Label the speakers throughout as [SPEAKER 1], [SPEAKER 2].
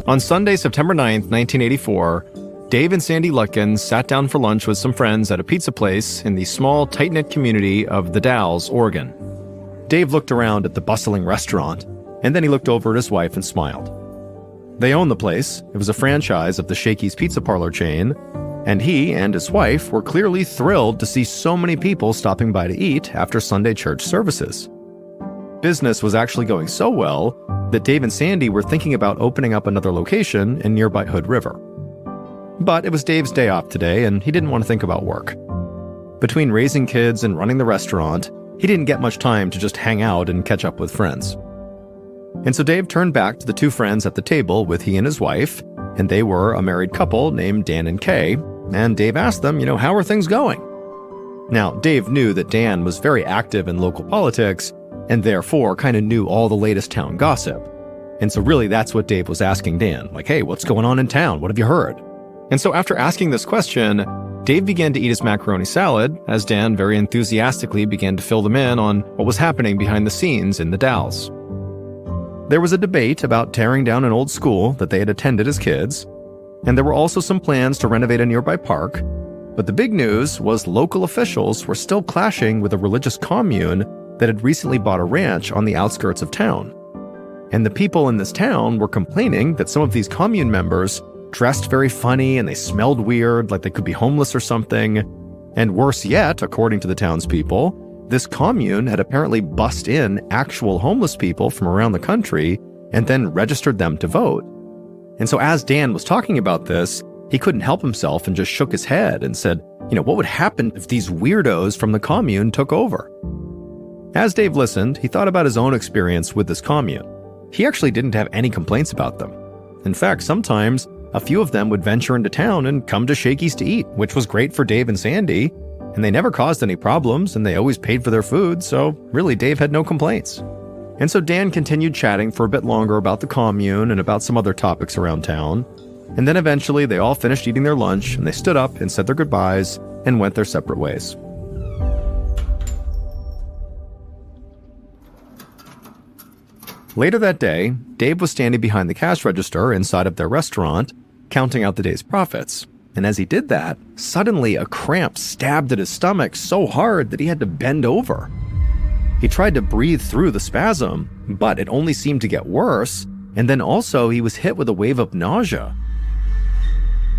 [SPEAKER 1] On Sunday, September 9th, 1984, Dave and Sandy Lutkins sat down for lunch with some friends at a pizza place in the small, tight-knit community of The Dalles, Oregon. Dave looked around at the bustling restaurant, and then he looked over at his wife and smiled. They owned the place. It was a franchise of the Shakey's Pizza Parlor chain, and he and his wife were clearly thrilled to see so many people stopping by to eat after Sunday church services. Business was actually going so well that Dave and Sandy were thinking about opening up another location in nearby Hood River. But it was Dave's day off today, and he didn't want to think about work. Between raising kids and running the restaurant, he didn't get much time to just hang out and catch up with friends. And so Dave turned back to the two friends at the table with he and his wife, and they were a married couple named Dan and Kay, and Dave asked them, how are things going? Now, Dave knew that Dan was very active in local politics, and therefore kind of knew all the latest town gossip. And so really that's what Dave was asking Dan, like, hey, what's going on in town? What have you heard? And so after asking this question, Dave began to eat his macaroni salad as Dan very enthusiastically began to fill them in on what was happening behind the scenes in the Dalles. There was a debate about tearing down an old school that they had attended as kids, and there were also some plans to renovate a nearby park, but the big news was local officials were still clashing with a religious commune that had recently bought a ranch on the outskirts of town. And the people in this town were complaining that some of these commune members dressed very funny and they smelled weird, like they could be homeless or something. And worse yet, according to the townspeople, this commune had apparently bussed in actual homeless people from around the country and then registered them to vote. And so as Dan was talking about this, he couldn't help himself and just shook his head and said, what would happen if these weirdos from the commune took over? As Dave listened, he thought about his own experience with this commune. He actually didn't have any complaints about them. In fact, sometimes a few of them would venture into town and come to Shakey's to eat, which was great for Dave and Sandy, and they never caused any problems, and they always paid for their food, so really Dave had no complaints. And so Dan continued chatting for a bit longer about the commune and about some other topics around town, and then eventually they all finished eating their lunch, and they stood up and said their goodbyes and went their separate ways. Later that day, Dave was standing behind the cash register inside of their restaurant, counting out the day's profits. And as he did that, suddenly a cramp stabbed at his stomach so hard that he had to bend over. He tried to breathe through the spasm, but it only seemed to get worse, and then also he was hit with a wave of nausea.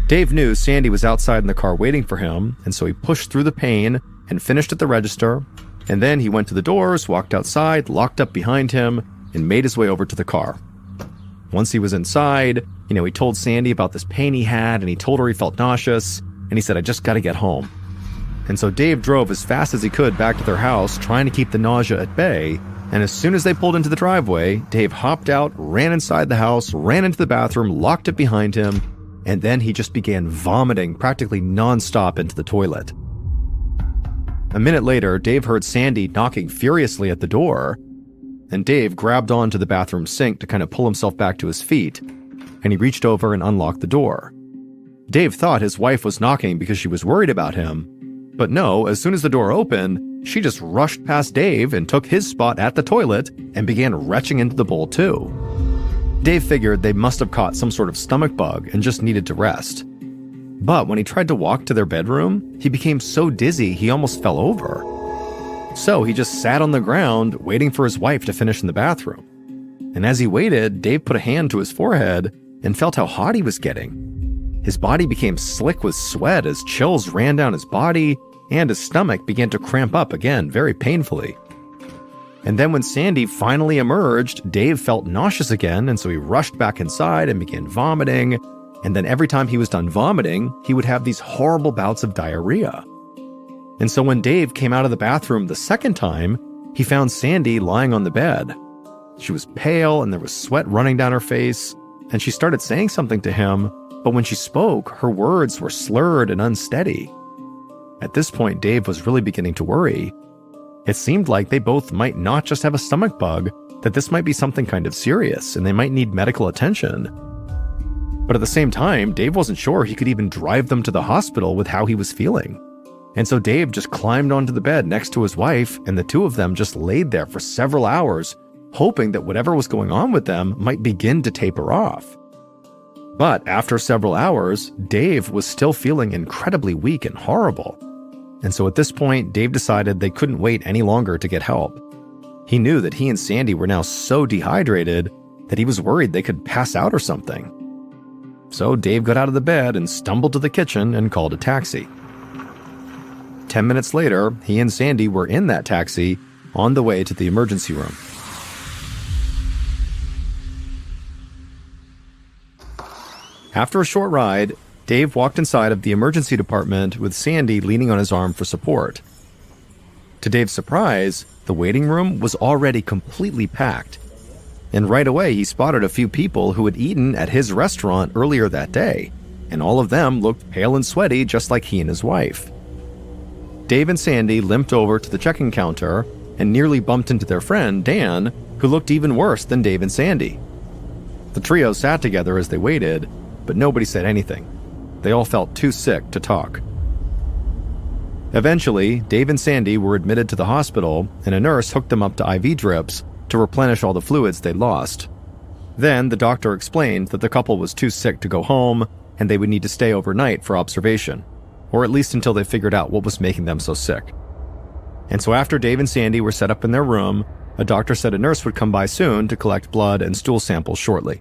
[SPEAKER 1] Dave knew Sandy was outside in the car waiting for him, and so he pushed through the pain and finished at the register, and then he went to the doors, walked outside, locked up behind him, and made his way over to the car. Once he was inside, he told Sandy about this pain he had, and he told her he felt nauseous, and he said, I just gotta get home. And so Dave drove as fast as he could back to their house, trying to keep the nausea at bay, and as soon as they pulled into the driveway, Dave hopped out, ran inside the house, ran into the bathroom, locked it behind him, and then he just began vomiting practically nonstop into the toilet. A minute later, Dave heard Sandy knocking furiously at the door, and Dave grabbed onto the bathroom sink to kind of pull himself back to his feet, and he reached over and unlocked the door. Dave thought his wife was knocking because she was worried about him, but no, as soon as the door opened, she just rushed past Dave and took his spot at the toilet and began retching into the bowl too. Dave figured they must have caught some sort of stomach bug and just needed to rest. But when he tried to walk to their bedroom, he became so dizzy he almost fell over. So he just sat on the ground waiting for his wife to finish in the bathroom. And as he waited, Dave put a hand to his forehead and felt how hot he was getting. His body became slick with sweat as chills ran down his body, and his stomach began to cramp up again very painfully. And then when Sandy finally emerged, Dave felt nauseous again, and so he rushed back inside and began vomiting. And then every time he was done vomiting, he would have these horrible bouts of diarrhea. And so when Dave came out of the bathroom the second time, he found Sandy lying on the bed. She was pale and there was sweat running down her face, and she started saying something to him, but when she spoke, her words were slurred and unsteady. At this point, Dave was really beginning to worry. It seemed like they both might not just have a stomach bug, that this might be something kind of serious and they might need medical attention. But at the same time, Dave wasn't sure he could even drive them to the hospital with how he was feeling. And so Dave just climbed onto the bed next to his wife, and the two of them just laid there for several hours, hoping that whatever was going on with them might begin to taper off. But after several hours, Dave was still feeling incredibly weak and horrible. And so at this point, Dave decided they couldn't wait any longer to get help. He knew that he and Sandy were now so dehydrated that he was worried they could pass out or something. So Dave got out of the bed and stumbled to the kitchen and called a taxi. 10 minutes later, he and Sandy were in that taxi on the way to the emergency room. After a short ride, Dave walked inside of the emergency department with Sandy leaning on his arm for support. To Dave's surprise, the waiting room was already completely packed. And right away, he spotted a few people who had eaten at his restaurant earlier that day, and all of them looked pale and sweaty just like he and his wife. Dave and Sandy limped over to the check-in counter and nearly bumped into their friend, Dan, who looked even worse than Dave and Sandy. The trio sat together as they waited, but nobody said anything. They all felt too sick to talk. Eventually, Dave and Sandy were admitted to the hospital, and a nurse hooked them up to IV drips to replenish all the fluids they'd lost. Then, the doctor explained that the couple was too sick to go home, and they would need to stay overnight for observation, or at least until they figured out what was making them so sick. And so after Dave and Sandy were set up in their room, a doctor said a nurse would come by soon to collect blood and stool samples shortly.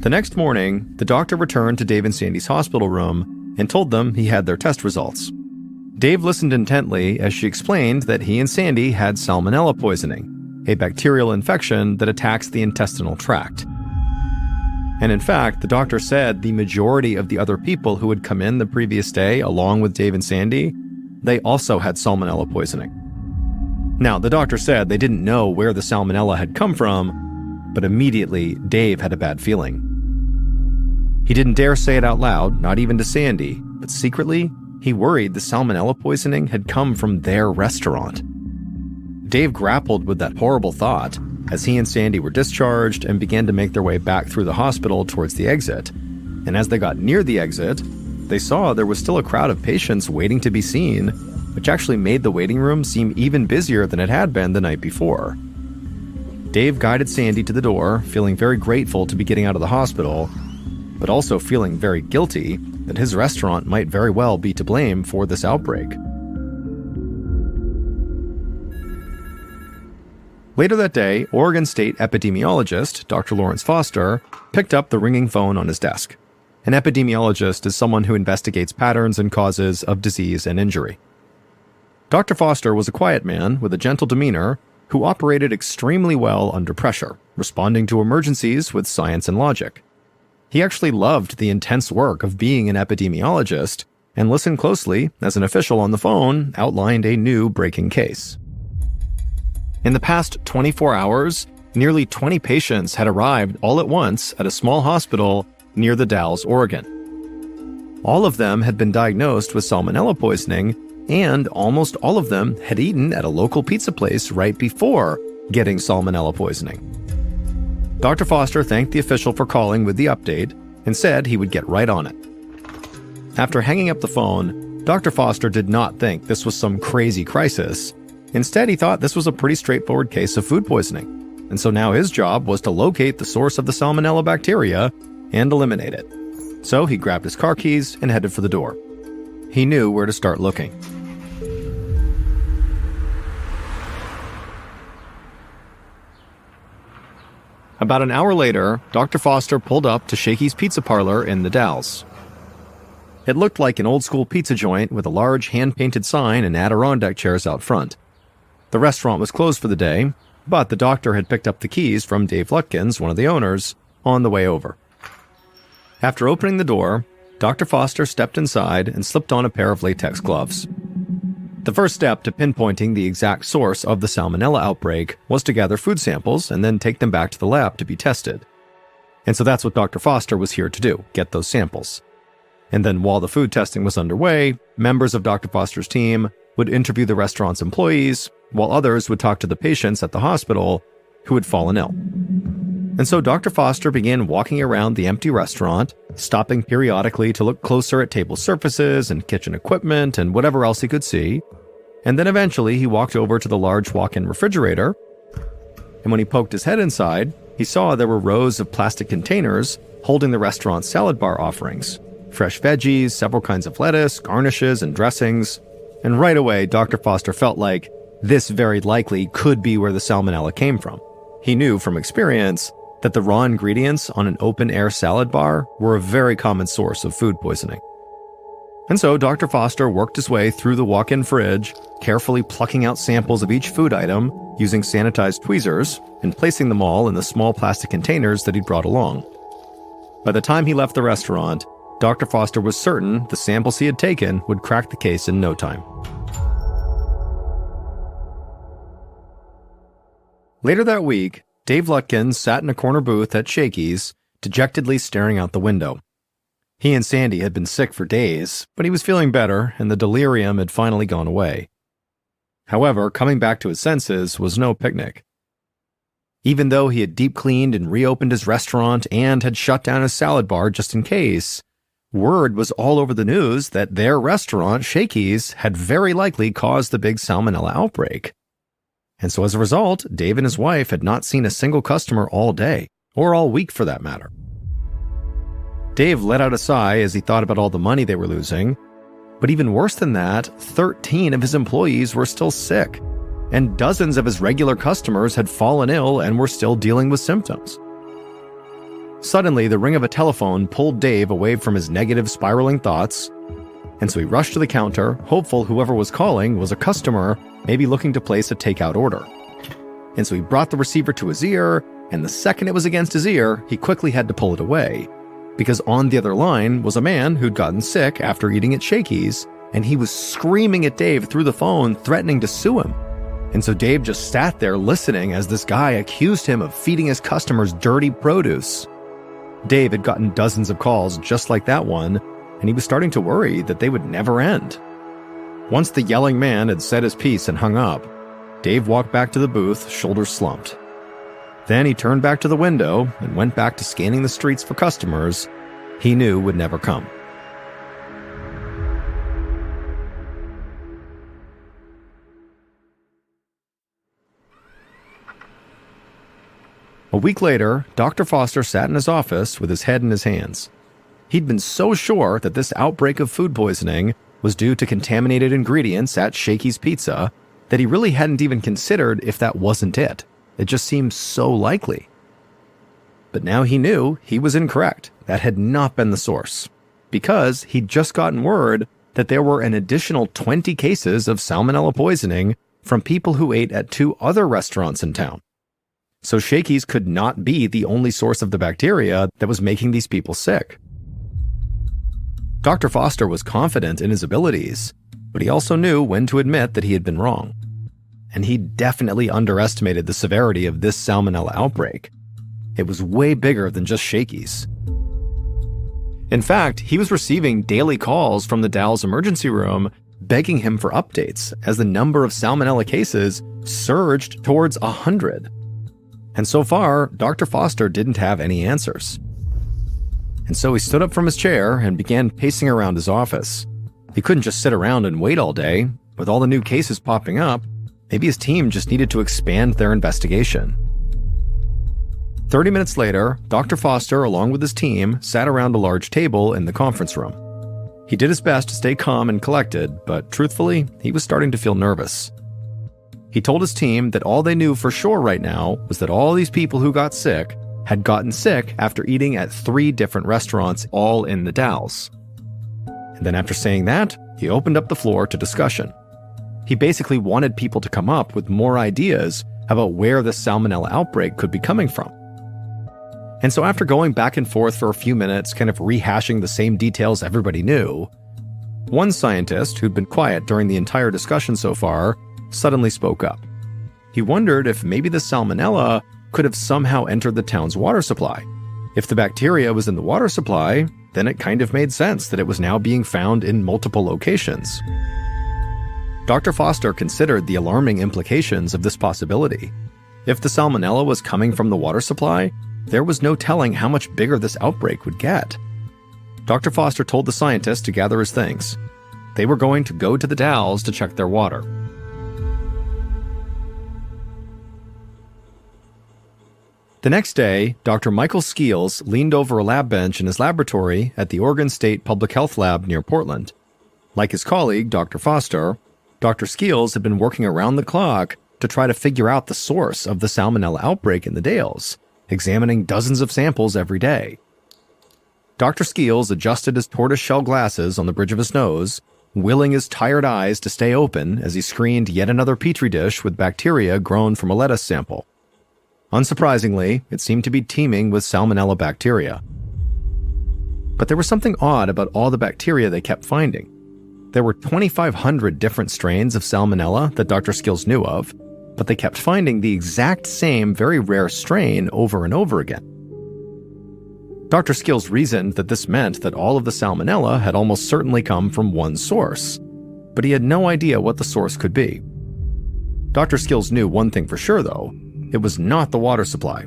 [SPEAKER 1] The next morning, the doctor returned to Dave and Sandy's hospital room and told them he had their test results. Dave listened intently as she explained that he and Sandy had salmonella poisoning, a bacterial infection that attacks the intestinal tract. And in fact, the doctor said the majority of the other people who had come in the previous day along with Dave and Sandy, they also had salmonella poisoning. Now, the doctor said they didn't know where the salmonella had come from, but immediately Dave had a bad feeling. He didn't dare say it out loud, not even to Sandy, but secretly, he worried the salmonella poisoning had come from their restaurant. Dave grappled with that horrible thought as he and Sandy were discharged and began to make their way back through the hospital towards the exit. And as they got near the exit, they saw there was still a crowd of patients waiting to be seen, which actually made the waiting room seem even busier than it had been the night before. Dave guided Sandy to the door, feeling very grateful to be getting out of the hospital, but also feeling very guilty that his restaurant might very well be to blame for this outbreak. Later that day, Oregon State epidemiologist Dr. Lawrence Foster picked up the ringing phone on his desk. An epidemiologist is someone who investigates patterns and causes of disease and injury. Dr. Foster was a quiet man with a gentle demeanor who operated extremely well under pressure, responding to emergencies with science and logic. He actually loved the intense work of being an epidemiologist and listened closely as an official on the phone outlined a new breaking case. In the past 24 hours, nearly 20 patients had arrived all at once at a small hospital near the Dalles, Oregon. All of them had been diagnosed with salmonella poisoning, and almost all of them had eaten at a local pizza place right before getting salmonella poisoning. Dr. Foster thanked the official for calling with the update and said he would get right on it. After hanging up the phone, Dr. Foster did not think this was some crazy crisis. Instead, he thought this was a pretty straightforward case of food poisoning, and so now his job was to locate the source of the salmonella bacteria and eliminate it. So he grabbed his car keys and headed for the door. He knew where to start looking. About an hour later, Dr. Foster pulled up to Shakey's Pizza Parlor in the Dalles. It looked like an old-school pizza joint with a large hand-painted sign and Adirondack chairs out front. The restaurant was closed for the day, but the doctor had picked up the keys from Dave Lutkins, one of the owners, on the way over. After opening the door, Dr. Foster stepped inside and slipped on a pair of latex gloves. The first step to pinpointing the exact source of the salmonella outbreak was to gather food samples and then take them back to the lab to be tested. And so that's what Dr. Foster was here to do, get those samples. And then while the food testing was underway, members of Dr. Foster's team would interview the restaurant's employees, while others would talk to the patients at the hospital who had fallen ill. And so Dr. Foster began walking around the empty restaurant, stopping periodically to look closer at table surfaces and kitchen equipment and whatever else he could see. And then eventually he walked over to the large walk-in refrigerator, and when he poked his head inside, he saw there were rows of plastic containers holding the restaurant's salad bar offerings. Fresh veggies, several kinds of lettuce, garnishes, and dressings. And right away, Dr. Foster felt like this very likely could be where the salmonella came from. He knew from experience that the raw ingredients on an open-air salad bar were a very common source of food poisoning. And so Dr. Foster worked his way through the walk-in fridge, carefully plucking out samples of each food item using sanitized tweezers and placing them all in the small plastic containers that he'd brought along. By the time he left the restaurant, Dr. Foster was certain the samples he had taken would crack the case in no time. Later that week, Dave Lutkin sat in a corner booth at Shakey's, dejectedly staring out the window. He and Sandy had been sick for days, but he was feeling better and the delirium had finally gone away. However, coming back to his senses was no picnic. Even though he had deep cleaned and reopened his restaurant and had shut down his salad bar just in case, word was all over the news that their restaurant, Shakey's, had very likely caused the big salmonella outbreak. And so as a result, Dave and his wife had not seen a single customer all day, or all week for that matter. Dave let out a sigh as he thought about all the money they were losing, but even worse than that, 13 of his employees were still sick, and dozens of his regular customers had fallen ill and were still dealing with symptoms. Suddenly, the ring of a telephone pulled Dave away from his negative, spiraling thoughts, and so he rushed to the counter, hopeful whoever was calling was a customer, maybe looking to place a takeout order. And so he brought the receiver to his ear, and the second it was against his ear, he quickly had to pull it away, because on the other line was a man who'd gotten sick after eating at Shakey's, and he was screaming at Dave through the phone, threatening to sue him. And so Dave just sat there listening as this guy accused him of feeding his customers dirty produce. Dave had gotten dozens of calls just like that one, and he was starting to worry that they would never end. Once the yelling man had said his piece and hung up, Dave walked back to the booth, shoulders slumped. Then he turned back to the window and went back to scanning the streets for customers he knew would never come. A week later, Dr. Foster sat in his office with his head in his hands. He'd been so sure that this outbreak of food poisoning was due to contaminated ingredients at Shakey's Pizza that he really hadn't even considered if that wasn't it. It just seemed so likely. But now he knew he was incorrect. That had not been the source, because he'd just gotten word that there were an additional 20 cases of salmonella poisoning from people who ate at 2 other restaurants in town. So Shakey's could not be the only source of the bacteria that was making these people sick. Dr. Foster was confident in his abilities, but he also knew when to admit that he had been wrong. And he definitely underestimated the severity of this salmonella outbreak. It was way bigger than just Shakey's. In fact, he was receiving daily calls from the Dow's emergency room begging him for updates as the number of salmonella cases surged towards 100. And so far, Dr. Foster didn't have any answers. And so he stood up from his chair and began pacing around his office. He couldn't just sit around and wait all day. With all the new cases popping up, maybe his team just needed to expand their investigation. 30 minutes later, Dr. Foster, along with his team, sat around a large table in the conference room. He did his best to stay calm and collected, but truthfully, he was starting to feel nervous. He told his team that all they knew for sure right now was that all these people who got sick had gotten sick after eating at 3 different restaurants, all in the Dalles. And then after saying that, he opened up the floor to discussion. He basically wanted people to come up with more ideas about where the salmonella outbreak could be coming from. And so after going back and forth for a few minutes, kind of rehashing the same details everybody knew, one scientist who'd been quiet during the entire discussion so far suddenly spoke up. He wondered if maybe the salmonella could have somehow entered the town's water supply. If the bacteria was in the water supply, then it kind of made sense that it was now being found in multiple locations. Dr. Foster considered the alarming implications of this possibility. If the salmonella was coming from the water supply, there was no telling how much bigger this outbreak would get. Dr. Foster told the scientists to gather his things. They were going to go to the Dalles to check their water. The next day, Dr. Michael Skeels leaned over a lab bench in his laboratory at the Oregon State Public Health Lab near Portland. Like his colleague, Dr. Foster, Dr. Skeels had been working around the clock to try to figure out the source of the salmonella outbreak in the Dales, examining dozens of samples every day. Dr. Skeels adjusted his tortoiseshell glasses on the bridge of his nose, willing his tired eyes to stay open as he screened yet another petri dish with bacteria grown from a lettuce sample. Unsurprisingly, it seemed to be teeming with salmonella bacteria. But there was something odd about all the bacteria they kept finding. There were 2,500 different strains of salmonella that Dr. Skeels knew of, but they kept finding the exact same very rare strain over and over again. Dr. Skeels reasoned that this meant that all of the salmonella had almost certainly come from one source, but he had no idea what the source could be. Dr. Skeels knew one thing for sure, though. It was not the water supply.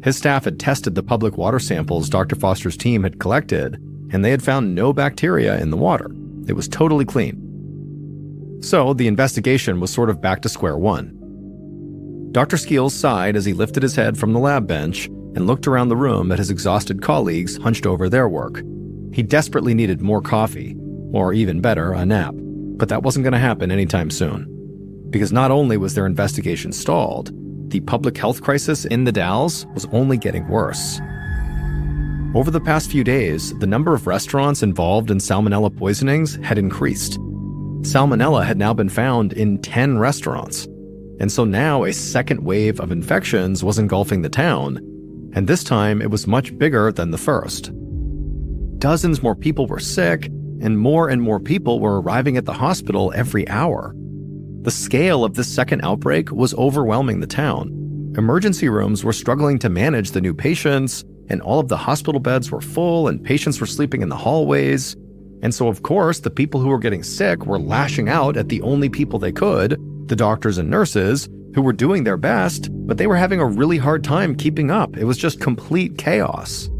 [SPEAKER 1] His staff had tested the public water samples Dr. Foster's team had collected, and they had found no bacteria in the water. It was totally clean. So the investigation was sort of back to square one. Dr. Skeels sighed as he lifted his head from the lab bench and looked around the room at his exhausted colleagues hunched over their work. He desperately needed more coffee, or even better, a nap. But that wasn't going to happen anytime soon. Because not only was their investigation stalled, the public health crisis in the Dalles was only getting worse. Over the past few days, the number of restaurants involved in salmonella poisonings had increased. Salmonella had now been found in 10 restaurants, and so now a second wave of infections was engulfing the town, and this time it was much bigger than the first. Dozens more people were sick, and more people were arriving at the hospital every hour. The scale of this second outbreak was overwhelming the town. Emergency rooms were struggling to manage the new patients, and all of the hospital beds were full and patients were sleeping in the hallways. And so, of course, the people who were getting sick were lashing out at the only people they could, the doctors and nurses, who were doing their best, but they were having a really hard time keeping up. It was just complete chaos.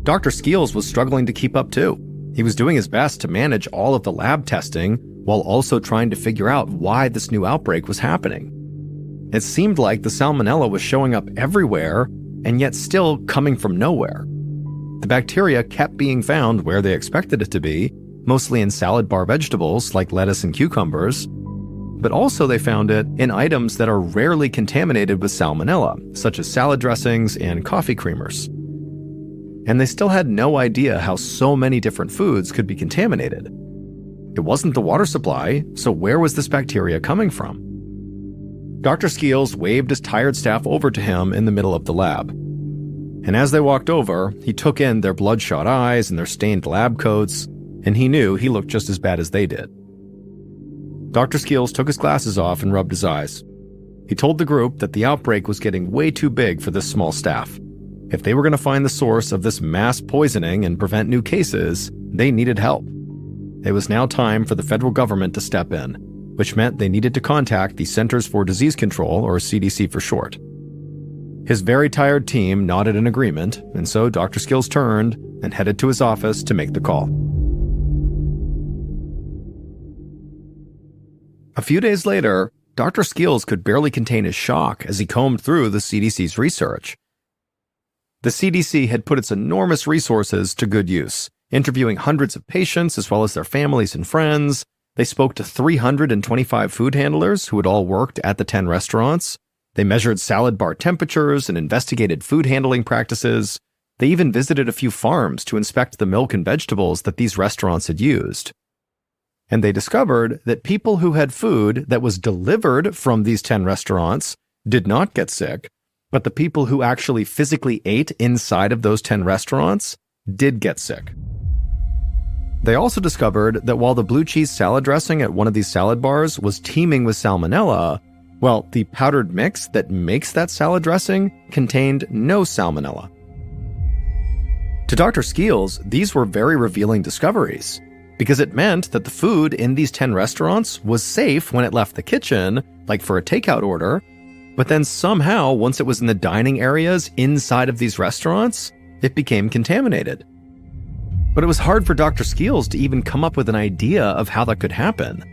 [SPEAKER 1] Dr. Skeels was struggling to keep up too. He was doing his best to manage all of the lab testing while also trying to figure out why this new outbreak was happening. It seemed like the salmonella was showing up everywhere and yet still coming from nowhere. The bacteria kept being found where they expected it to be, mostly in salad bar vegetables like lettuce and cucumbers, but also they found it in items that are rarely contaminated with salmonella, such as salad dressings and coffee creamers. And they still had no idea how so many different foods could be contaminated. It wasn't the water supply, so where was this bacteria coming from? Dr. Skeels waved his tired staff over to him in the middle of the lab. And as they walked over, he took in their bloodshot eyes and their stained lab coats, and he knew he looked just as bad as they did. Dr. Skeels took his glasses off and rubbed his eyes. He told the group that the outbreak was getting way too big for this small staff. If they were going to find the source of this mass poisoning and prevent new cases, they needed help. It was now time for the federal government to step in, which meant they needed to contact the Centers for Disease Control, or CDC for short. His very tired team nodded in agreement, and so Dr. Skeels turned and headed to his office to make the call. A few days later, Dr. Skeels could barely contain his shock as he combed through the CDC's research. The CDC had put its enormous resources to good use, interviewing hundreds of patients as well as their families and friends. They spoke to 325 food handlers who had all worked at the 10 restaurants. They measured salad bar temperatures and investigated food handling practices. They even visited a few farms to inspect the milk and vegetables that these restaurants had used. And they discovered that people who had food that was delivered from these 10 restaurants did not get sick, but the people who actually physically ate inside of those 10 restaurants did get sick. They also discovered that while the blue cheese salad dressing at one of these salad bars was teeming with salmonella, well, the powdered mix that makes that salad dressing contained no salmonella. To Dr. Skeels, these were very revealing discoveries, because it meant that the food in these 10 restaurants was safe when it left the kitchen, like for a takeout order, but then somehow, once it was in the dining areas inside of these restaurants, it became contaminated. But it was hard for Dr. Skeels to even come up with an idea of how that could happen.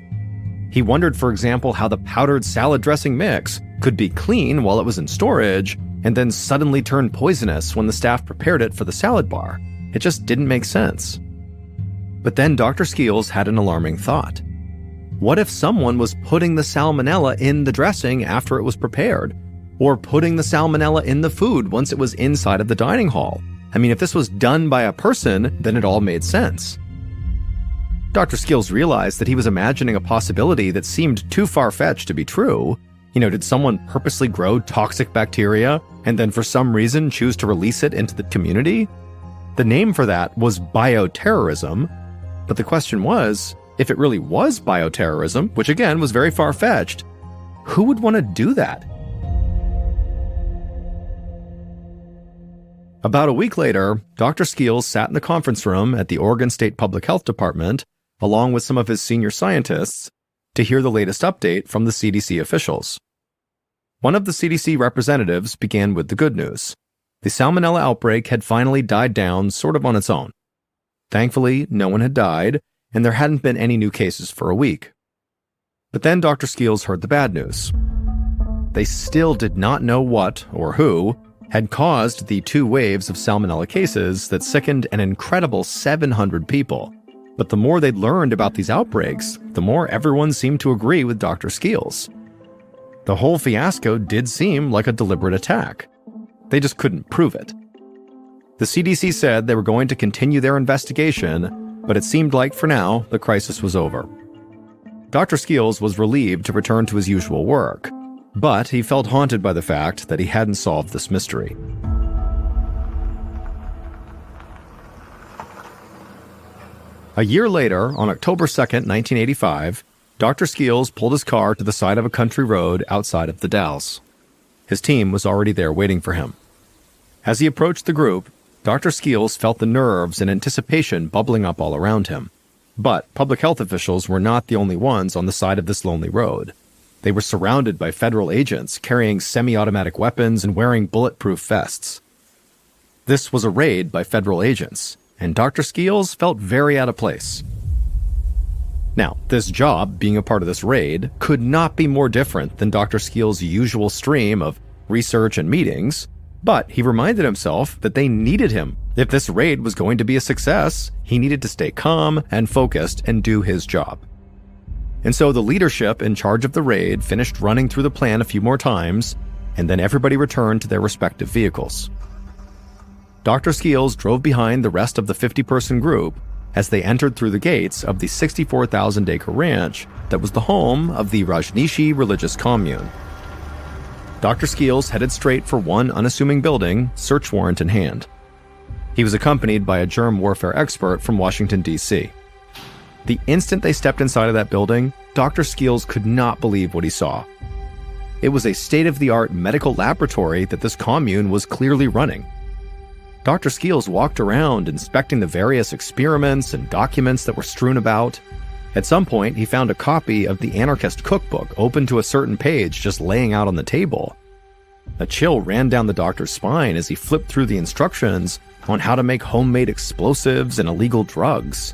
[SPEAKER 1] He wondered, for example, how the powdered salad dressing mix could be clean while it was in storage and then suddenly turn poisonous when the staff prepared it for the salad bar. It just didn't make sense. But then Dr. Skeels had an alarming thought. What if someone was putting the salmonella in the dressing after it was prepared? Or putting the salmonella in the food once it was inside of the dining hall? I mean, if this was done by a person, then it all made sense. Dr. Skeels realized that he was imagining a possibility that seemed too far-fetched to be true. Did someone purposely grow toxic bacteria and then for some reason choose to release it into the community? The name for that was bioterrorism, but the question was, if it really was bioterrorism, which again was very far-fetched, who would want to do that? About a week later, Dr. Skeels sat in the conference room at the Oregon State Public Health Department, along with some of his senior scientists, to hear the latest update from the CDC officials. One of the CDC representatives began with the good news. The salmonella outbreak had finally died down sort of on its own. Thankfully, no one had died, and there hadn't been any new cases for a week. But then Dr. Skeels heard the bad news. They still did not know what, or who, had caused the 2 waves of salmonella cases that sickened an incredible 700 people. But the more they'd learned about these outbreaks, the more everyone seemed to agree with Dr. Skeels. The whole fiasco did seem like a deliberate attack. They just couldn't prove it. The CDC said they were going to continue their investigation, but it seemed like for now, the crisis was over. Dr. Skeels was relieved to return to his usual work, but he felt haunted by the fact that he hadn't solved this mystery. A year later, on October 2nd, 1985, Dr. Skeels pulled his car to the side of a country road outside of the Dalles. His team was already there waiting for him. As he approached the group, Dr. Skeels felt the nerves and anticipation bubbling up all around him. But public health officials were not the only ones on the side of this lonely road. They were surrounded by federal agents carrying semi-automatic weapons and wearing bulletproof vests. This was a raid by federal agents, and Dr. Skeels felt very out of place. Now, this job, being a part of this raid, could not be more different than Dr. Skeels' usual stream of research and meetings, but he reminded himself that they needed him. If this raid was going to be a success, he needed to stay calm and focused and do his job. And so the leadership in charge of the raid finished running through the plan a few more times, and then everybody returned to their respective vehicles. Dr. Skeels drove behind the rest of the 50-person group as they entered through the gates of the 64,000-acre ranch that was the home of the Rajneeshi religious commune. Dr. Skeels headed straight for one unassuming building, search warrant in hand. He was accompanied by a germ warfare expert from Washington, D.C. The instant they stepped inside of that building, Dr. Skeels could not believe what he saw. It was a state-of-the-art medical laboratory that this commune was clearly running. Dr. Skeels walked around inspecting the various experiments and documents that were strewn about. At some point, he found a copy of the anarchist cookbook open to a certain page just laying out on the table. A chill ran down the doctor's spine as he flipped through the instructions on how to make homemade explosives and illegal drugs.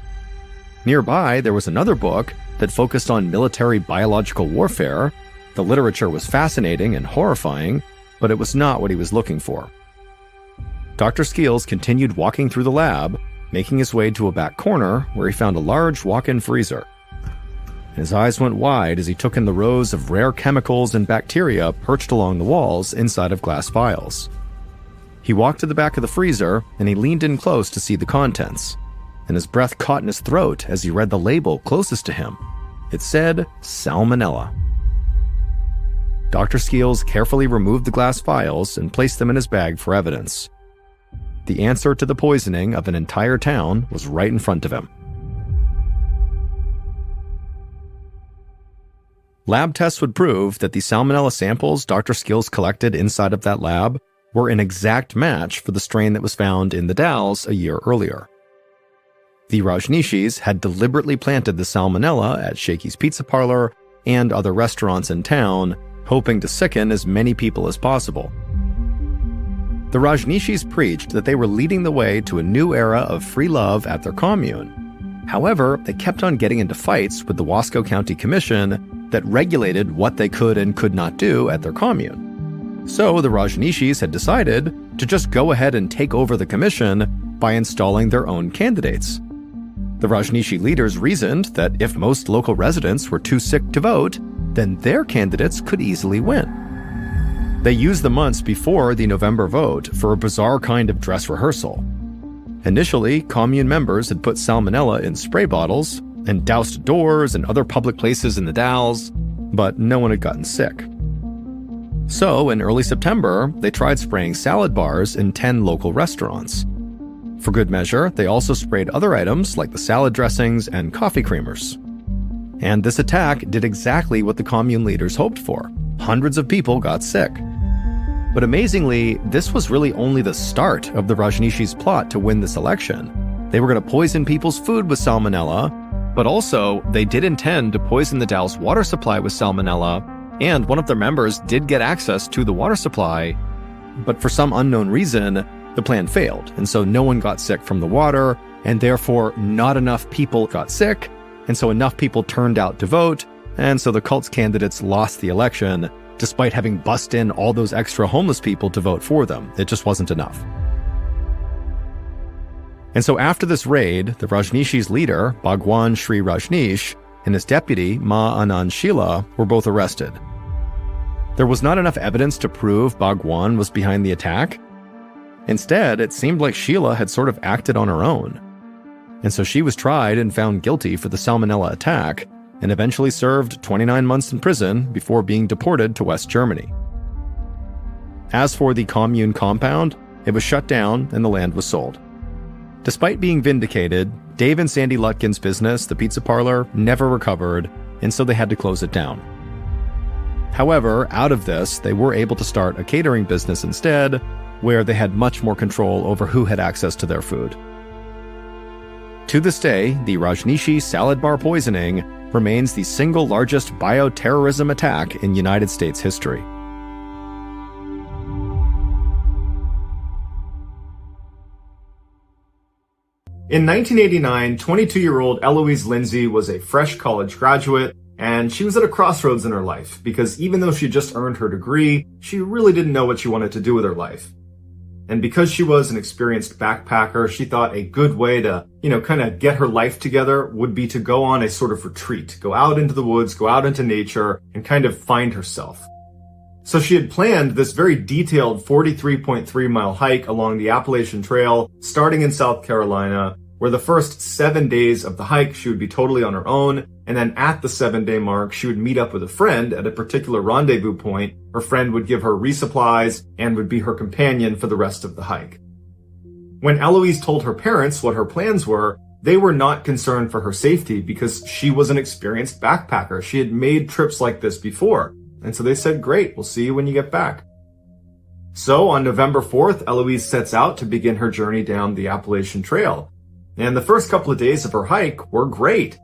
[SPEAKER 1] Nearby, there was another book that focused on military biological warfare. The literature was fascinating and horrifying, but it was not what he was looking for. Dr. Skeels continued walking through the lab, making his way to a back corner where he found a large walk-in freezer. His eyes went wide as he took in the rows of rare chemicals and bacteria perched along the walls inside of glass vials. He walked to the back of the freezer and he leaned in close to see the contents, and his breath caught in his throat as he read the label closest to him. It said, Salmonella. Dr. Skeels carefully removed the glass vials and placed them in his bag for evidence. The answer to the poisoning of an entire town was right in front of him. Lab tests would prove that the salmonella samples Dr. Skeels collected inside of that lab were an exact match for the strain that was found in the Dalles a year earlier. The Rajneeshis had deliberately planted the salmonella at Shakey's Pizza Parlor and other restaurants in town, hoping to sicken as many people as possible. The Rajneeshis preached that they were leading the way to a new era of free love at their commune, However, they kept on getting into fights with the Wasco County Commission that regulated what they could and could not do at their commune. So the Rajneeshis had decided to just go ahead and take over the commission by installing their own candidates. The Rajneeshi leaders reasoned that if most local residents were too sick to vote, then their candidates could easily win. They used the months before the November vote for a bizarre kind of dress rehearsal. Initially, commune members had put salmonella in spray bottles and doused doors and other public places in the Dalles, but no one had gotten sick. So, in early September, they tried spraying salad bars in 10 local restaurants. For good measure, they also sprayed other items like the salad dressings and coffee creamers. And this attack did exactly what the commune leaders hoped for. Hundreds of people got sick. But amazingly, this was really only the start of the Rajneeshis' plot to win this election. They were going to poison people's food with salmonella, but also they did intend to poison the Dalles water supply with salmonella, and one of their members did get access to the water supply, but for some unknown reason, the plan failed, and so no one got sick from the water, and therefore not enough people got sick, and so enough people turned out to vote, and so the cult's candidates lost the election, despite having bussed in all those extra homeless people to vote for them. It just wasn't enough. And so after this raid, the Rajneeshis' leader, Bhagwan Sri Rajneesh, and his deputy, Ma Anand Sheela, were both arrested. There was not enough evidence to prove Bhagwan was behind the attack. Instead, it seemed like Sheela had sort of acted on her own. And so she was tried and found guilty for the salmonella attack, and eventually served 29 months in prison before being deported to West Germany. As for the commune compound, it was shut down and the land was sold. Despite being vindicated, Dave and Sandy Lutkin's business, the pizza parlor, never recovered, and so they had to close it down. However, out of this, they were able to start a catering business instead, where they had much more control over who had access to their food. To this day, the Rajneeshi salad bar poisoning remains the single largest bioterrorism attack in United States history.
[SPEAKER 2] In 1989, 22-year-old Eloise Lindsay was a fresh college graduate, and she was at a crossroads in her life because even though she just earned her degree, she really didn't know what she wanted to do with her life. And because she was an experienced backpacker, she thought a good way to, kind of get her life together would be to go on a sort of retreat, go out into the woods, go out into nature, and kind of find herself. So she had planned this very detailed 43.3-mile hike along the Appalachian Trail, starting in South Carolina, where the first 7 days of the hike she would be totally on her own, and then at the 7-day mark she would meet up with a friend at a particular rendezvous point. Her friend would give her resupplies and would be her companion for the rest of the hike. When Eloise told her parents what her plans were, they were not concerned for her safety because she was an experienced backpacker. She had made trips like this before. And so they said, great, we'll see you when you get back. So on November 4th, Eloise sets out to begin her journey down the Appalachian Trail. And the first couple of days of her hike were great.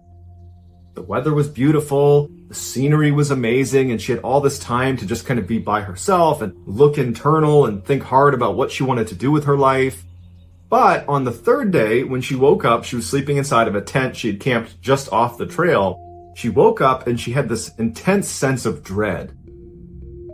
[SPEAKER 2] The weather was beautiful, the scenery was amazing, and she had all this time to just kind of be by herself and look internal and think hard about what she wanted to do with her life. But on the third day, when she woke up, she was sleeping inside of a tent she had camped just off the trail. She woke up and she had this intense sense of dread.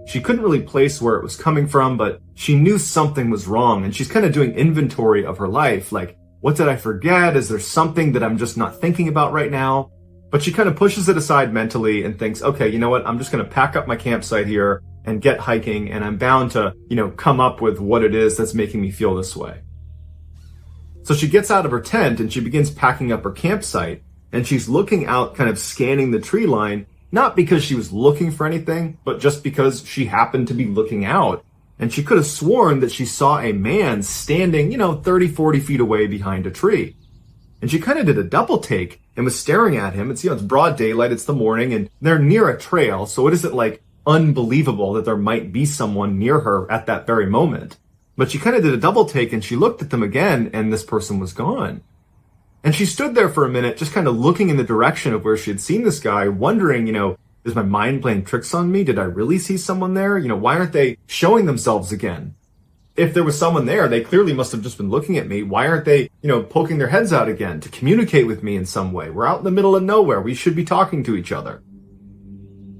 [SPEAKER 2] She couldn't really place where it was coming from, but she knew something was wrong, and she's kind of doing inventory of her life, like, what did I forget? Is there something that I'm just not thinking about right now? But she kind of pushes it aside mentally and thinks, okay, you know what? I'm just going to pack up my campsite here and get hiking, and I'm bound to, come up with what it is that's making me feel this way. So she gets out of her tent and she begins packing up her campsite, and she's looking out, kind of scanning the tree line, not because she was looking for anything, but just because she happened to be looking out. And she could have sworn that she saw a man standing, 30, 40 feet away behind a tree. And she kind of did a double take and was staring at him. It's, it's broad daylight, it's the morning, and they're near a trail, so it isn't like unbelievable that there might be someone near her at that very moment. But she kind of did a double take and she looked at them again, and this person was gone. And she stood there for a minute, just kind of looking in the direction of where she had seen this guy, wondering, is my mind playing tricks on me? Did I really see someone there? Why aren't they showing themselves again? If there was someone there, they clearly must have just been looking at me. Why aren't they, poking their heads out again to communicate with me in some way? We're out in the middle of nowhere. We should be talking to each other.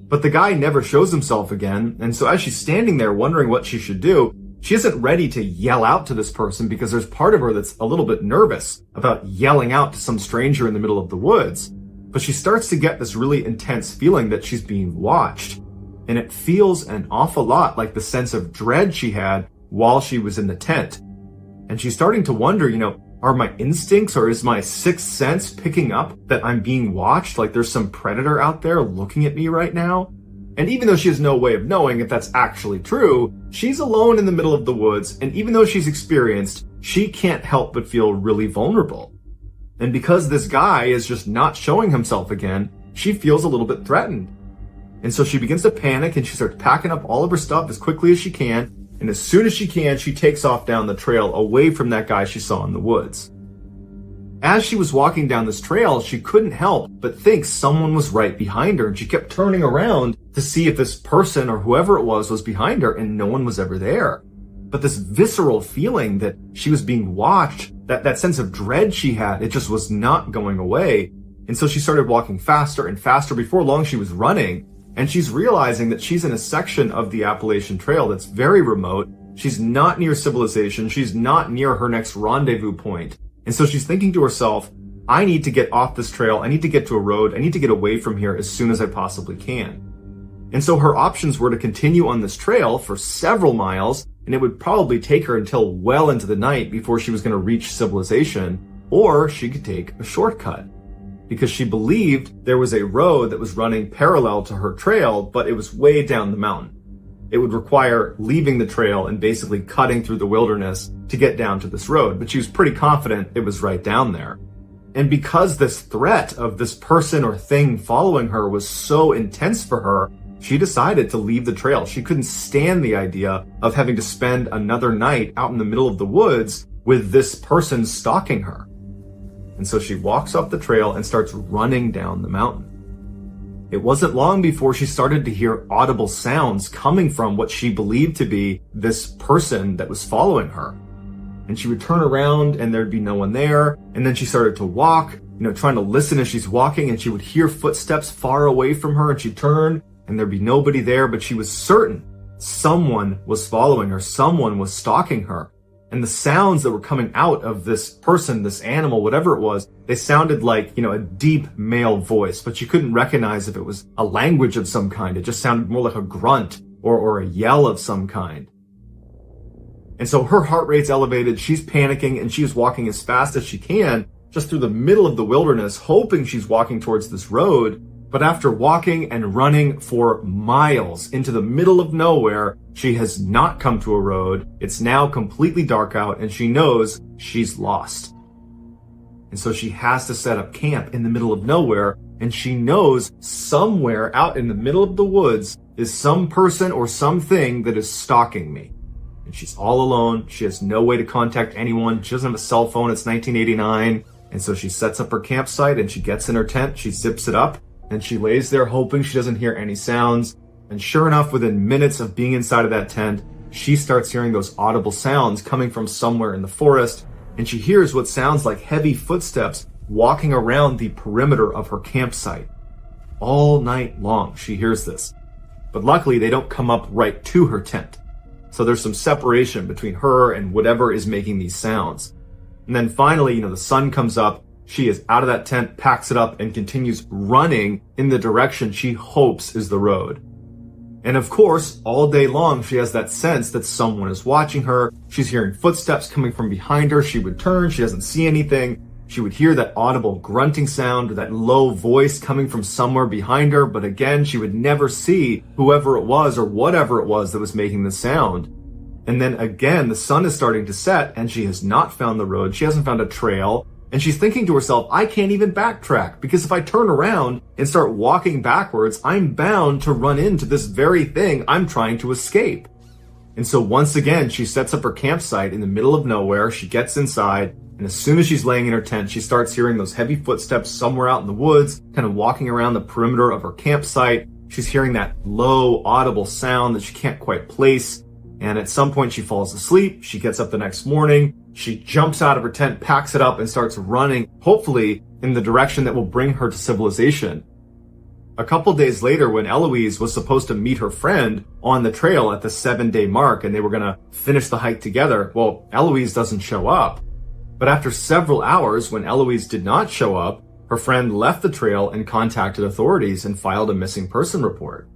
[SPEAKER 2] But the guy never shows himself again, and so as she's standing there wondering what she should do, she isn't ready to yell out to this person because there's part of her that's a little bit nervous about yelling out to some stranger in the middle of the woods. But she starts to get this really intense feeling that she's being watched. And it feels an awful lot like the sense of dread she had while she was in the tent. And she's starting to wonder, are my instincts or is my sixth sense picking up that I'm being watched? Like there's some predator out there looking at me right now? And even though she has no way of knowing if that's actually true, she's alone in the middle of the woods, and even though she's experienced, she can't help but feel really vulnerable. And because this guy is just not showing himself again, she feels a little bit threatened. And so she begins to panic and she starts packing up all of her stuff as quickly as she can, and as soon as she can, she takes off down the trail away from that guy she saw in the woods. As she was walking down this trail, she couldn't help but think someone was right behind her, and she kept turning around to see if this person or whoever it was behind her, and no one was ever there. But this visceral feeling that she was being watched, that sense of dread she had, it just was not going away. And so she started walking faster and faster. Before long, she was running, and she's realizing that she's in a section of the Appalachian Trail that's very remote. She's not near civilization. She's not near her next rendezvous point. And so she's thinking to herself, I need to get off this trail. I need to get to a road. I need to get away from here as soon as I possibly can. And so her options were to continue on this trail for several miles, and it would probably take her until well into the night before she was going to reach civilization, or she could take a shortcut. Because she believed there was a road that was running parallel to her trail, but it was way down the mountain. It would require leaving the trail and basically cutting through the wilderness to get down to this road, but she was pretty confident it was right down there. And because this threat of this person or thing following her was so intense for her, she decided to leave the trail. She couldn't stand the idea of having to spend another night out in the middle of the woods with this person stalking her. And so she walks up the trail and starts running down the mountain. It wasn't long before she started to hear audible sounds coming from what she believed to be this person that was following her. And she would turn around and there'd be no one there. And then she started to walk, trying to listen as she's walking, and she would hear footsteps far away from her, and she'd turn and there'd be nobody there, but she was certain someone was following her. Someone was stalking her. And the sounds that were coming out of this person, this animal, whatever it was, they sounded like, a deep male voice, but you couldn't recognize if it was a language of some kind. It just sounded more like a grunt or a yell of some kind. And so her heart rate's elevated, she's panicking, and she's walking as fast as she can just through the middle of the wilderness, hoping she's walking towards this road. But after walking and running for miles into the middle of nowhere, she has not come to a road. It's now completely dark out, and she knows she's lost. And so she has to set up camp in the middle of nowhere, and she knows somewhere out in the middle of the woods is some person or something that is stalking me. And she's all alone. She has no way to contact anyone. She doesn't have a cell phone. It's 1989. And so she sets up her campsite and she gets in her tent. She zips it up and she lays there hoping she doesn't hear any sounds. And sure enough, within minutes of being inside of that tent, she starts hearing those audible sounds coming from somewhere in the forest. And she hears what sounds like heavy footsteps walking around the perimeter of her campsite. All night long, she hears this. But luckily, they don't come up right to her tent. So there's some separation between her and whatever is making these sounds. And then finally, the sun comes up. She is out of that tent, packs it up, and continues running in the direction she hopes is the road. And of course, all day long, she has that sense that someone is watching her. She's hearing footsteps coming from behind her. She would turn. She doesn't see anything. She would hear that audible grunting sound or that low voice coming from somewhere behind her. But again, she would never see whoever it was or whatever it was that was making the sound. And then again, the sun is starting to set and she has not found the road. She hasn't found a trail. And she's thinking to herself, I can't even backtrack because if I turn around and start walking backwards, I'm bound to run into this very thing I'm trying to escape. And so once again, she sets up her campsite in the middle of nowhere. She gets inside, and as soon as she's laying in her tent, she starts hearing those heavy footsteps somewhere out in the woods, kind of walking around the perimeter of her campsite. She's hearing that low, audible sound that she can't quite place. And at some point she falls asleep. She gets up the next morning. She jumps out of her tent, packs it up, and starts running, hopefully in the direction that will bring her to civilization. A couple days later, when Eloise was supposed to meet her friend on the trail at the 7-day mark and they were going to finish the hike together, well, Eloise doesn't show up. But after several hours, when Eloise did not show up, her friend left the trail and contacted authorities and filed a missing person report.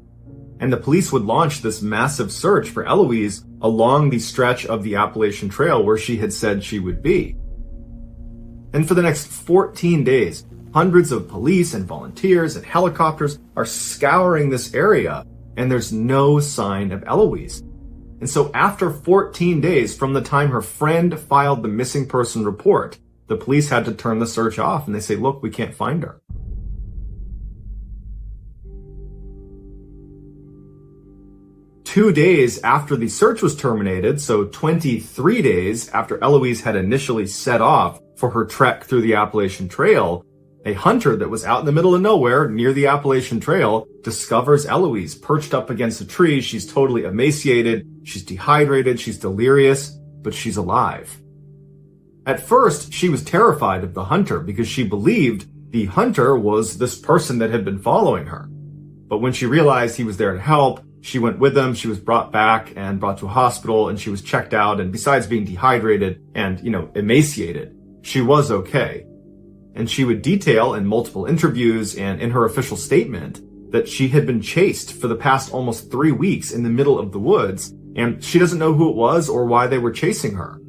[SPEAKER 2] And the police would launch this massive search for Eloise along the stretch of the Appalachian Trail where she had said she would be. And for the next 14 days, hundreds of police and volunteers and helicopters are scouring this area, and there's no sign of Eloise. And so after 14 days from the time her friend filed the missing person report, the police had to turn the search off, and they say, look, we can't find her. Two days after the search was terminated, so 23 days after Eloise had initially set off for her trek through the Appalachian Trail, a hunter that was out in the middle of nowhere near the Appalachian Trail discovers Eloise perched up against a tree. She's totally emaciated, she's dehydrated, she's delirious, but she's alive. At first, she was terrified of the hunter because she believed the hunter was this person that had been following her. But when she realized he was there to help, she went with him. She was brought back and brought to a hospital, and she was checked out. And besides being dehydrated and, emaciated, she was okay. And she would detail in multiple interviews and in her official statement that she had been chased for the past almost 3 weeks in the middle of the woods, and she doesn't know who it was or why they were chasing her.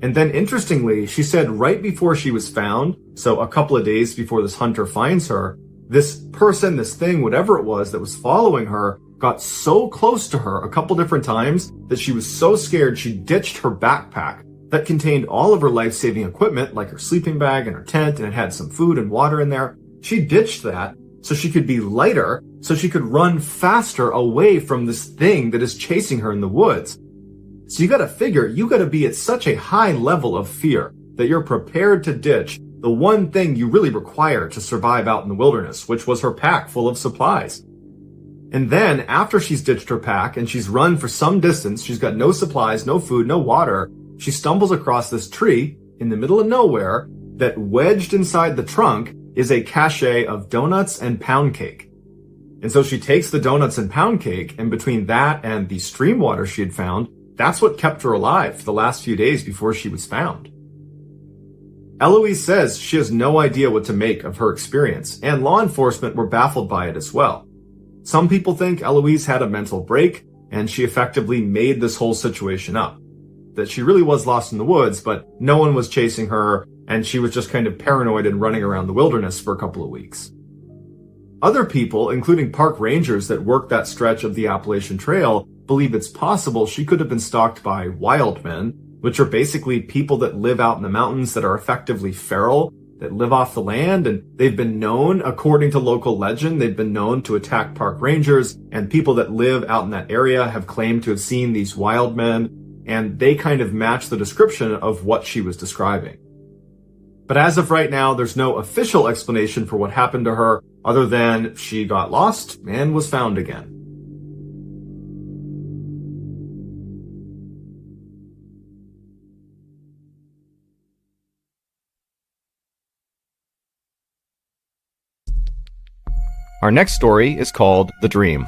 [SPEAKER 2] And then interestingly, she said right before she was found, so a couple of days before this hunter finds her, this person, this thing, whatever it was that was following her, got so close to her a couple different times that she was so scared she ditched her backpack that contained all of her life-saving equipment, like her sleeping bag and her tent, and it had some food and water in there. She ditched that so she could be lighter, so she could run faster away from this thing that is chasing her in the woods. So you gotta figure, you gotta be at such a high level of fear that you're prepared to ditch the one thing you really require to survive out in the wilderness, which was her pack full of supplies. And then, after she's ditched her pack and she's run for some distance, she's got no supplies, no food, no water, she stumbles across this tree in the middle of nowhere that wedged inside the trunk is a cache of donuts and pound cake. And so she takes the donuts and pound cake, and between that and the stream water she had found, that's what kept her alive for the last few days before she was found. Eloise says she has no idea what to make of her experience, and law enforcement were baffled by it as well. Some people think Eloise had a mental break, and she effectively made this whole situation up. That she really was lost in the woods, but no one was chasing her, and she was just kind of paranoid and running around the wilderness for a couple of weeks. Other people, including park rangers that work that stretch of the Appalachian Trail, believe it's possible she could have been stalked by wild men, which are basically people that live out in the mountains that are effectively feral, that live off the land, and they've been known, according to local legend, they've been known to attack park rangers, and people that live out in that area have claimed to have seen these wild men, and they kind of match the description of what she was describing. But as of right now, there's no official explanation for what happened to her other than she got lost and was found again.
[SPEAKER 1] Our next story is called The Dream.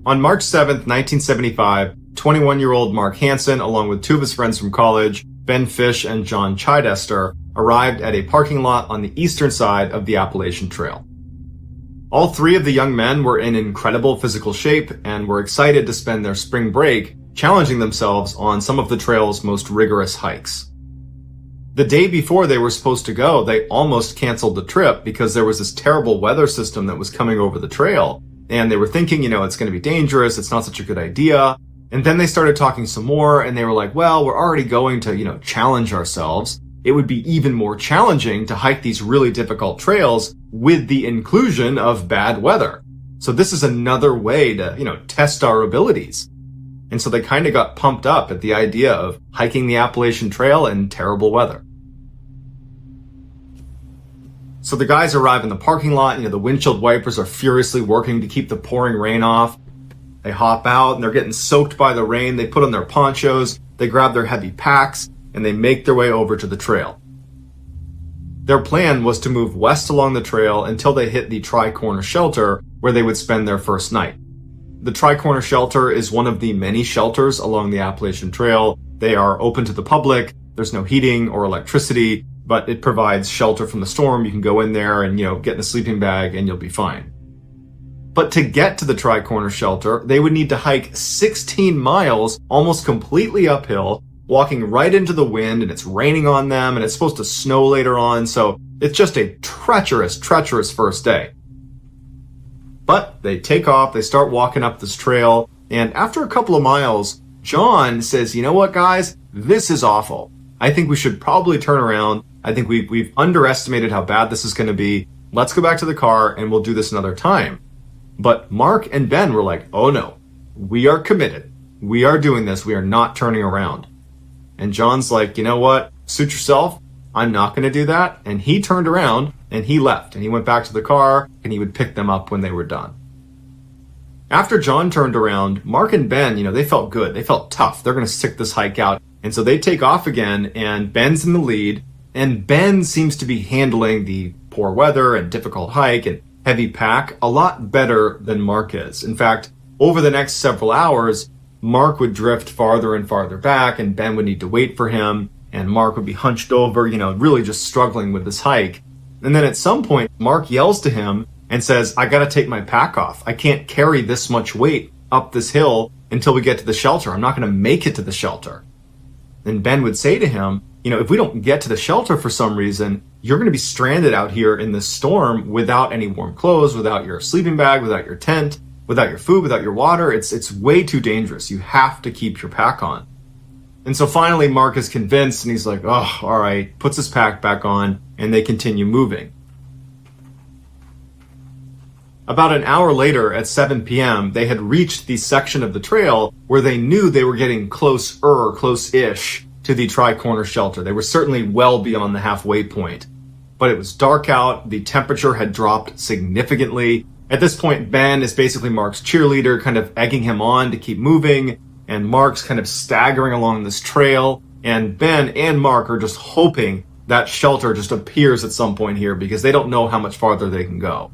[SPEAKER 2] On March 7th, 1975, 21-year-old Mark Hansen, along with two of his friends from college, Ben Fish and John Chidester, arrived at a parking lot on the eastern side of the Appalachian Trail. All three of the young men were in incredible physical shape and were excited to spend their spring break challenging themselves on some of the trail's most rigorous hikes. The day before they were supposed to go, they almost canceled the trip because there was this terrible weather system that was coming over the trail, and they were thinking, it's going to be dangerous, it's not such a good idea. And then they started talking some more, and they were like, well, we're already going to, challenge ourselves. It would be even more challenging to hike these really difficult trails with the inclusion of bad weather. So this is another way to, test our abilities. And so they kind of got pumped up at the idea of hiking the Appalachian Trail in terrible weather. So the guys arrive in the parking lot, the windshield wipers are furiously working to keep the pouring rain off. They hop out and they're getting soaked by the rain. They put on their ponchos, they grab their heavy packs, and they make their way over to the trail. Their plan was to move west along the trail until they hit the Tri-Corner Shelter, where they would spend their first night. The Tri-Corner Shelter is one of the many shelters along the Appalachian Trail. They are open to the public. There's no heating or electricity, but it provides shelter from the storm. You can go in there and, get in a sleeping bag and you'll be fine. But to get to the Tri-Corner Shelter, they would need to hike 16 miles, almost completely uphill, walking right into the wind, and it's raining on them, and it's supposed to snow later on, so it's just a treacherous first day. But they take off, they start walking up this trail, and after a couple of miles, John says, you know what, guys? This is awful. I think we should probably turn around. I think we've underestimated how bad this is going to be. Let's go back to the car, and we'll do this another time. But Mark and Ben were like, oh no, we are committed. We are doing this. We are not turning around. And John's like, you know what? Suit yourself. I'm not going to do that. And he turned around and he left and he went back to the car and he would pick them up when they were done. After John turned around, Mark and Ben, they felt good. They felt tough. They're going to stick this hike out. And so they take off again and Ben's in the lead. And Ben seems to be handling the poor weather and difficult hike and heavy pack a lot better than Mark is. In fact, over the next several hours, Mark would drift farther and farther back and Ben would need to wait for him and Mark would be hunched over, really just struggling with this hike. And then at some point, Mark yells to him and says, I gotta take my pack off. I can't carry this much weight up this hill until we get to the shelter. I'm not gonna make it to the shelter. Then Ben would say to him, if we don't get to the shelter for some reason, you're gonna be stranded out here in this storm without any warm clothes, without your sleeping bag, without your tent, without your food, without your water. It's way too dangerous. You have to keep your pack on. And so finally Mark is convinced and he's like, oh, all right, puts his pack back on and they continue moving. About an hour later at 7 p.m., they had reached the section of the trail where they knew they were getting close-ish to the Tri-Corner Shelter. They were certainly well beyond the halfway point. But it was dark out, the temperature had dropped significantly. At this point, Ben is basically Mark's cheerleader, kind of egging him on to keep moving, and Mark's kind of staggering along this trail, and Ben and Mark are just hoping that shelter just appears at some point here because they don't know how much farther they can go.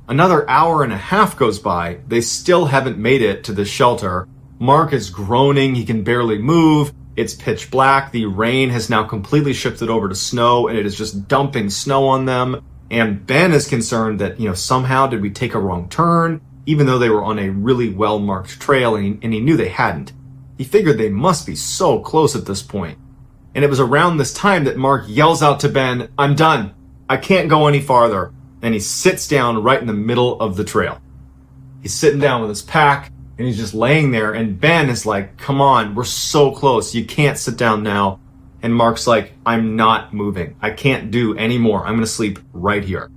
[SPEAKER 2] Another hour and a half goes by. They still haven't made it to the shelter. Mark is groaning. He can barely move. It's pitch black. The rain has now completely shifted over to snow, and it is just dumping snow on them. And Ben is concerned that, somehow did we take a wrong turn, even though they were on a really well-marked trail, and he knew they hadn't. He figured they must be so close at this point. And it was around this time that Mark yells out to Ben, I'm done. I can't go any farther. And he sits down right in the middle of the trail. He's sitting down with his pack, and he's just laying there, and Ben is like, come on, we're so close, you can't sit down now. And Mark's like, I'm not moving. I can't do any more. I'm going to sleep right here.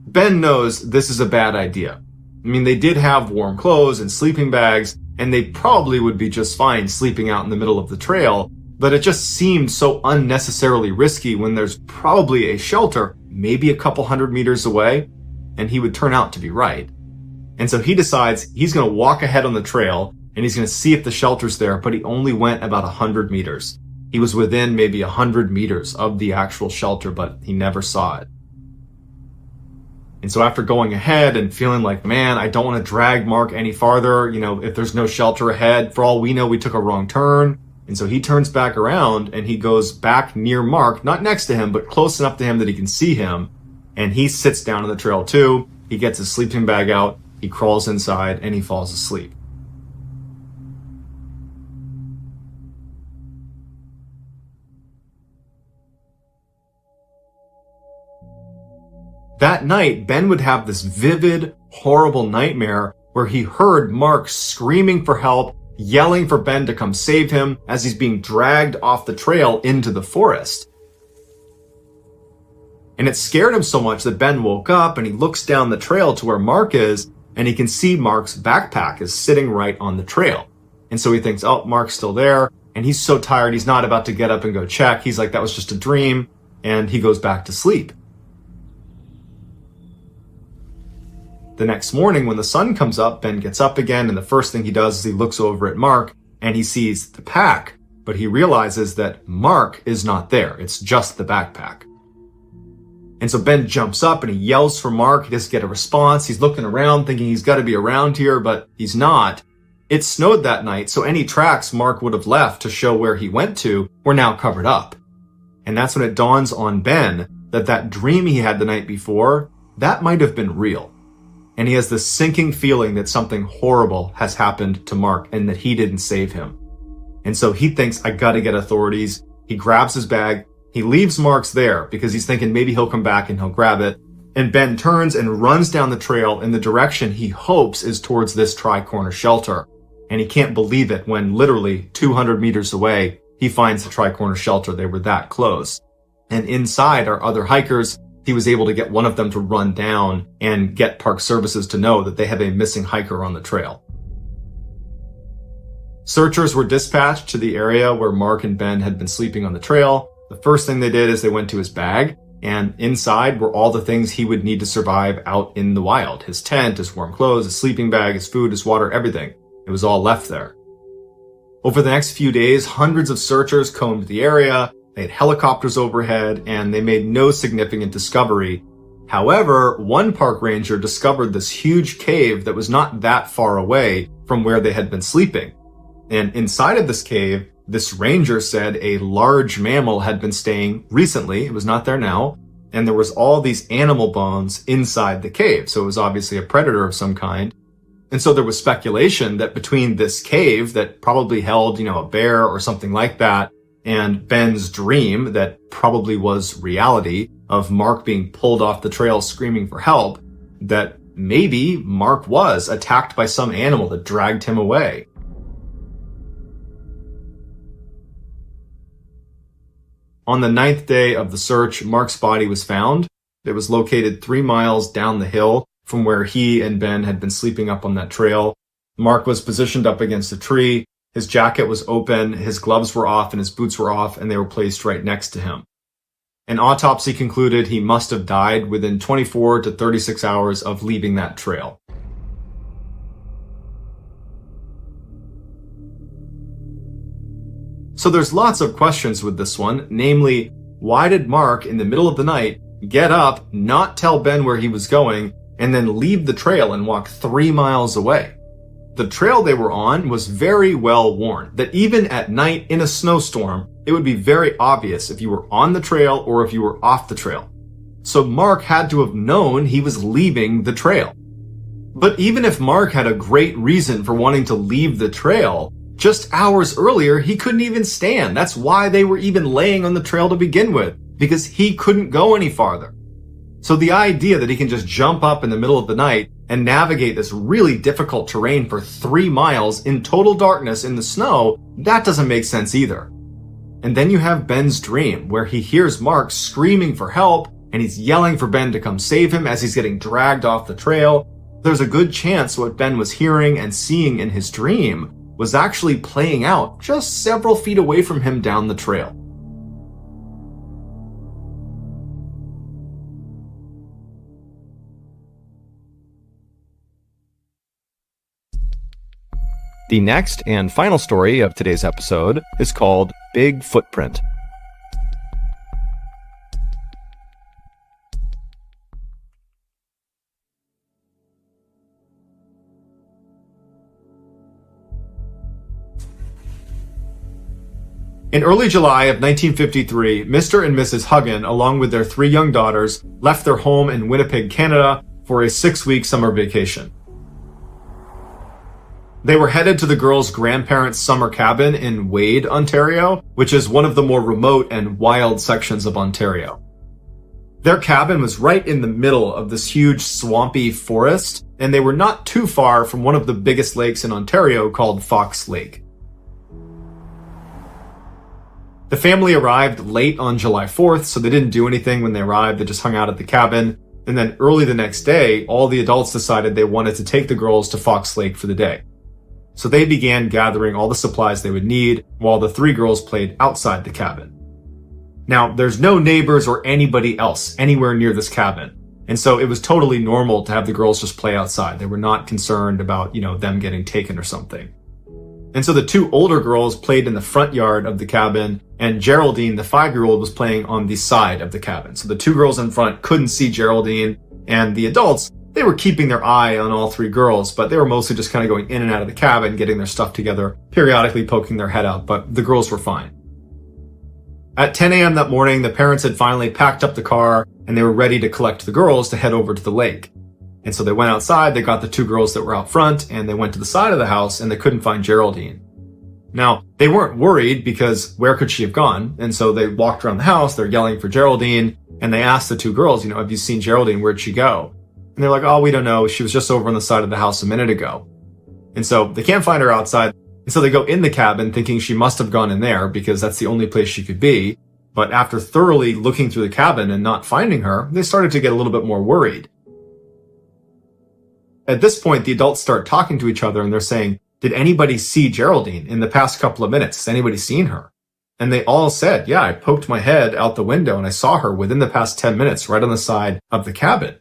[SPEAKER 2] Ben knows this is a bad idea. I mean, they did have warm clothes and sleeping bags, and they probably would be just fine sleeping out in the middle of the trail, but it just seemed so unnecessarily risky when there's probably a shelter maybe a couple 100 meters away, and he would turn out to be right. And so he decides he's going to walk ahead on the trail, and he's going to see if the shelter's there, but he only went about 100 meters. He was within maybe 100 meters of the actual shelter, but he never saw it. And so after going ahead and feeling like, man, I don't want to drag Mark any farther, if there's no shelter ahead, for all we know, we took a wrong turn. And so he turns back around and he goes back near Mark, not next to him, but close enough to him that he can see him. And he sits down on the trail too. He gets his sleeping bag out, he crawls inside, and he falls asleep. That night, Ben would have this vivid, horrible nightmare where he heard Mark screaming for help, yelling for Ben to come save him as he's being dragged off the trail into the forest. And it scared him so much that Ben woke up and he looks down the trail to where Mark is, and he can see Mark's backpack is sitting right on the trail. And so he thinks, oh, Mark's still there. And he's so tired, he's not about to get up and go check. He's like, that was just a dream. And he goes back to sleep. The next morning, when the sun comes up, Ben gets up again, and the first thing he does is he looks over at Mark, and he sees the pack, but he realizes that Mark is not there. It's just the backpack. And so Ben jumps up and he yells for Mark. He doesn't get a response. He's looking around thinking he's got to be around here, but he's not. It snowed that night, so any tracks Mark would have left to show where he went to were now covered up. And that's when it dawns on Ben that that dream he had the night before, that might have been real. And he has this sinking feeling that something horrible has happened to Mark and that he didn't save him. And so he thinks, I gotta get authorities. He grabs his bag. He leaves Mark's there because he's thinking maybe he'll come back and he'll grab it. And Ben turns and runs down the trail in the direction he hopes is towards this tri-corner shelter. And he can't believe it when literally 200 meters away, he finds the tri-corner shelter. They were that close. And inside are other hikers. He was able to get one of them to run down and get park services to know that they have a missing hiker on the trail. Searchers were dispatched to the area where Mark and Ben had been sleeping on the trail. The first thing they did is they went to his bag, and inside were all the things he would need to survive out in the wild. His tent, his warm clothes, his sleeping bag, his food, his water, everything. It was all left there. Over the next few days, hundreds of searchers combed the area. They had helicopters overhead, and they made no significant discovery. However, one park ranger discovered this huge cave that was not that far away from where they had been sleeping. And inside of this cave, this ranger said a large mammal had been staying recently. It was not there now. And there was all these animal bones inside the cave. So it was obviously a predator of some kind. And so there was speculation that between this cave that probably held, a bear or something like that, and Ben's dream that probably was reality of Mark being pulled off the trail screaming for help, that maybe Mark was attacked by some animal that dragged him away. On the 9th day of the search, Mark's body was found. It was located 3 miles down the hill from where he and Ben had been sleeping up on that trail. Mark was positioned up against a tree. His jacket was open, his gloves were off, and his boots were off, and they were placed right next to him. An autopsy concluded he must have died within 24 to 36 hours of leaving that trail. So there's lots of questions with this one, namely, why did Mark, in the middle of the night, get up, not tell Ben where he was going, and then leave the trail and walk 3 miles away? The trail they were on was very well worn, that even at night in a snowstorm, it would be very obvious if you were on the trail or if you were off the trail. So Mark had to have known he was leaving the trail. But even if Mark had a great reason for wanting to leave the trail, just hours earlier, he couldn't even stand. That's why they were even laying on the trail to begin with, because he couldn't go any farther. So the idea that he can just jump up in the middle of the night and navigate this really difficult terrain for 3 miles in total darkness in the snow, that doesn't make sense either. And then you have Ben's dream, where he hears Mark screaming for help, and he's yelling for Ben to come save him as he's getting dragged off the trail. There's a good chance what Ben was hearing and seeing in his dream was actually playing out just several feet away from him down the trail.
[SPEAKER 1] The next and final story of today's episode is called Big Footprint.
[SPEAKER 2] In early July of 1953, Mr. and Mrs. Huggin, along with their 3 young daughters, left their home in Winnipeg, Canada, for a 6-week summer vacation. They were headed to the girls' grandparents' summer cabin in Wade, Ontario, which is one of the more remote and wild sections of Ontario. Their cabin was right in the middle of this huge swampy forest, and they were not too far from one of the biggest lakes in Ontario called Fox Lake. The family arrived late on July 4th, so they didn't do anything when they arrived. They just hung out at the cabin. And then early the next day, all the adults decided they wanted to take the girls to Fox Lake for the day. So they began gathering all the supplies they would need while the 3 girls played outside the cabin. Now, there's no neighbors or anybody else anywhere near this cabin. And so it was totally normal to have the girls just play outside. They were not concerned about, them getting taken or something. And so the 2 older girls played in the front yard of the cabin, and Geraldine, the 5-year-old, was playing on the side of the cabin. So the 2 girls in front couldn't see Geraldine, and the adults, they were keeping their eye on all 3 girls, but they were mostly just kind of going in and out of the cabin, getting their stuff together, periodically poking their head out, but the girls were fine. At 10 a.m. that morning, the parents had finally packed up the car, and they were ready to collect the girls to head over to the lake. And so they went outside, they got the 2 girls that were out front, and they went to the side of the house, and they couldn't find Geraldine. Now, they weren't worried because where could she have gone? And so they walked around the house, they're yelling for Geraldine, and they asked the 2 girls, have you seen Geraldine? Where'd she go? And they're like, oh, we don't know. She was just over on the side of the house a minute ago. And so they can't find her outside. And so they go in the cabin thinking she must have gone in there because that's the only place she could be. But after thoroughly looking through the cabin and not finding her, they started to get a little bit more worried. At this point, the adults start talking to each other and they're saying, did anybody see Geraldine in the past couple of minutes? Has anybody seen her? And they all said, yeah, I poked my head out the window and I saw her within the past 10 minutes right on the side of the cabin.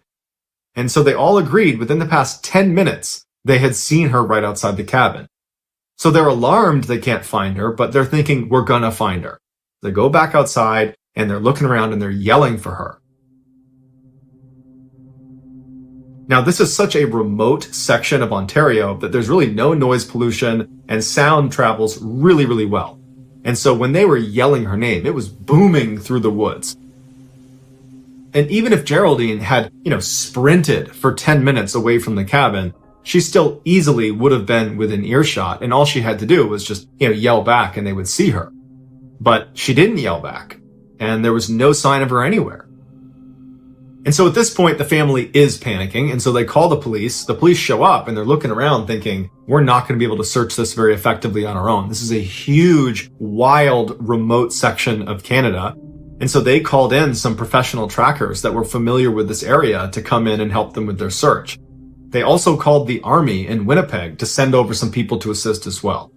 [SPEAKER 2] And so they all agreed within the past 10 minutes, they had seen her right outside the cabin. So they're alarmed they can't find her, but they're thinking, we're gonna find her. They go back outside and they're looking around and they're yelling for her. Now, this is such a remote section of Ontario that there's really no noise pollution and sound travels really, really well. And so when they were yelling her name, it was booming through the woods. And even if Geraldine had, sprinted for 10 minutes away from the cabin, she still easily would have been within earshot, and all she had to do was just, yell back and they would see her. But she didn't yell back, and there was no sign of her anywhere. And so at this point, the family is panicking, and so they call the police. The police show up, and they're looking around thinking, we're not going to be able to search this very effectively on our own. This is a huge, wild, remote section of Canada. And so they called in some professional trackers that were familiar with this area to come in and help them with their search. They also called the army in Winnipeg to send over some people to assist as well.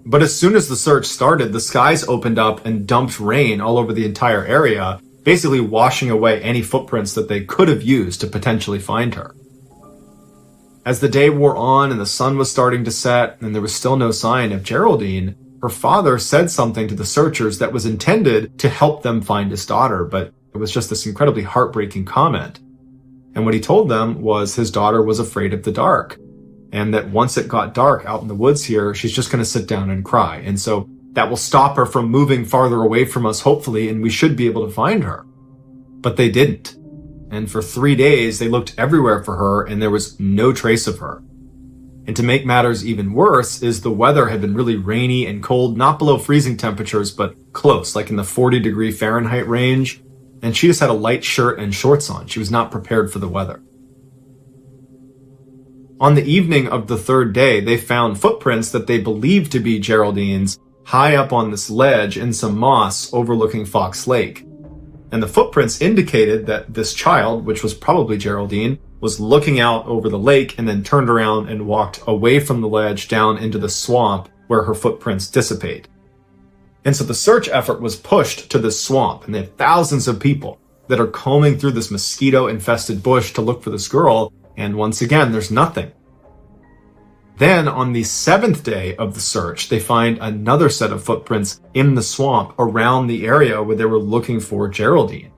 [SPEAKER 2] But as soon as the search started, the skies opened up and dumped rain all over the entire area, basically washing away any footprints that they could have used to potentially find her. As the day wore on and the sun was starting to set and there was still no sign of Geraldine, her father said something to the searchers that was intended to help them find his daughter, but it was just this incredibly heartbreaking comment. And what he told them was his daughter was afraid of the dark, and that once it got dark out in the woods here, she's just going to sit down and cry. And so that will stop her from moving farther away from us, hopefully, and we should be able to find her. But they didn't. And for 3 days, they looked everywhere for her, and there was no trace of her. And to make matters even worse is the weather had been really rainy and cold, not below freezing temperatures, but close, like in the 40-degree Fahrenheit range. And she just had a light shirt and shorts on. She was not prepared for the weather. On the evening of the 3rd day, they found footprints that they believed to be Geraldine's high up on this ledge in some moss overlooking Fox Lake. And the footprints indicated that this child, which was probably Geraldine, was looking out over the lake and then turned around and walked away from the ledge down into the swamp where her footprints dissipate. And so the search effort was pushed to this swamp, and they had thousands of people that are combing through this mosquito-infested bush to look for this girl, and once again, there's nothing. Then, on the 7th day of the search, they find another set of footprints in the swamp around the area where they were looking for Geraldine.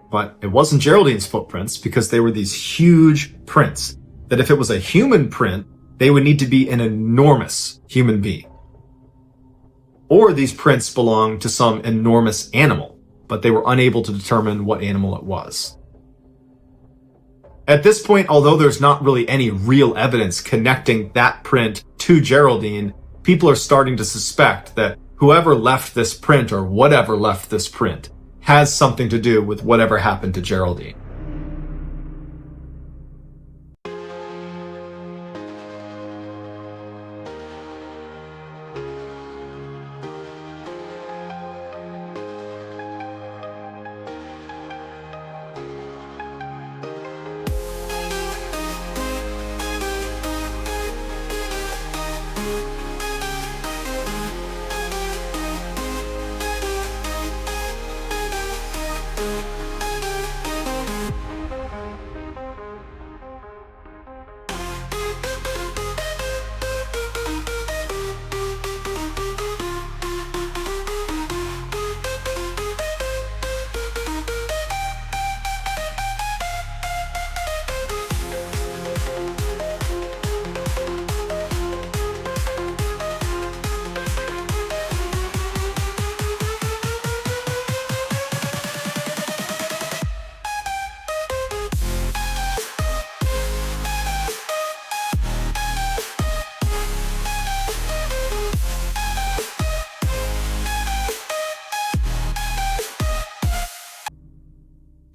[SPEAKER 2] But it wasn't Geraldine's footprints because they were these huge prints that if it was a human print, they would need to be an enormous human being. Or these prints belonged to some enormous animal, but they were unable to determine what animal it was. At this point, although there's not really any real evidence connecting that print to Geraldine, people are starting to suspect that whoever left this print or whatever left this print has something to do with whatever happened to Geraldine.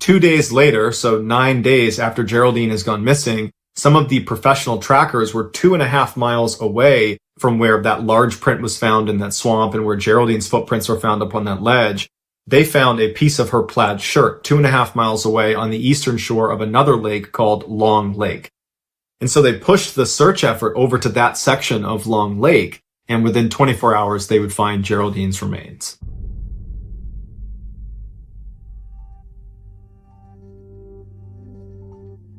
[SPEAKER 2] 2 days later, so 9 days after Geraldine has gone missing, some of the professional trackers were 2.5 miles away from where that large print was found in that swamp and where Geraldine's footprints were found up on that ledge. They found a piece of her plaid shirt 2.5 miles away on the eastern shore of another lake called Long Lake. And so they pushed the search effort over to that section of Long Lake, and within 24 hours they would find Geraldine's remains.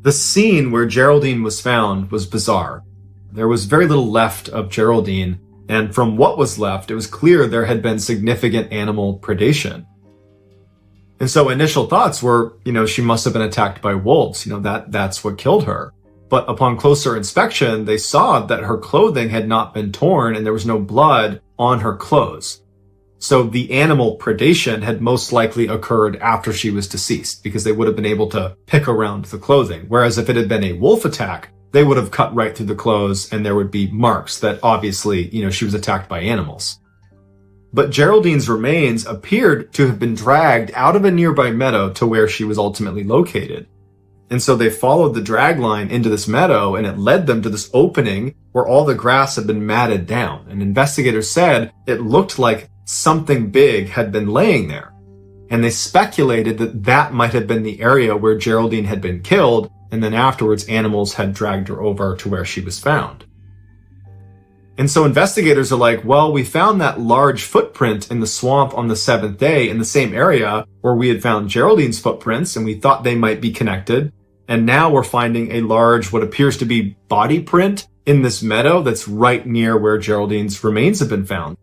[SPEAKER 2] The scene where Geraldine was found was bizarre. There was very little left of Geraldine, and from what was left, it was clear there had been significant animal predation. And so initial thoughts were, she must have been attacked by wolves, that's what killed her. But upon closer inspection, they saw that her clothing had not been torn and there was no blood on her clothes. So the animal predation had most likely occurred after she was deceased because they would have been able to pick around the clothing. Whereas if it had been a wolf attack, they would have cut right through the clothes and there would be marks that obviously, she was attacked by animals. But Geraldine's remains appeared to have been dragged out of a nearby meadow to where she was ultimately located. And so they followed the drag line into this meadow and it led them to this opening where all the grass had been matted down. And investigators said it looked like something big had been laying there. And they speculated that that might have been the area where Geraldine had been killed, and then afterwards animals had dragged her over to where she was found. And so investigators are like, well, we found that large footprint in the swamp on the 7th day in the same area where we had found Geraldine's footprints, and we thought they might be connected. And now we're finding a large, what appears to be body print in this meadow that's right near where Geraldine's remains have been found.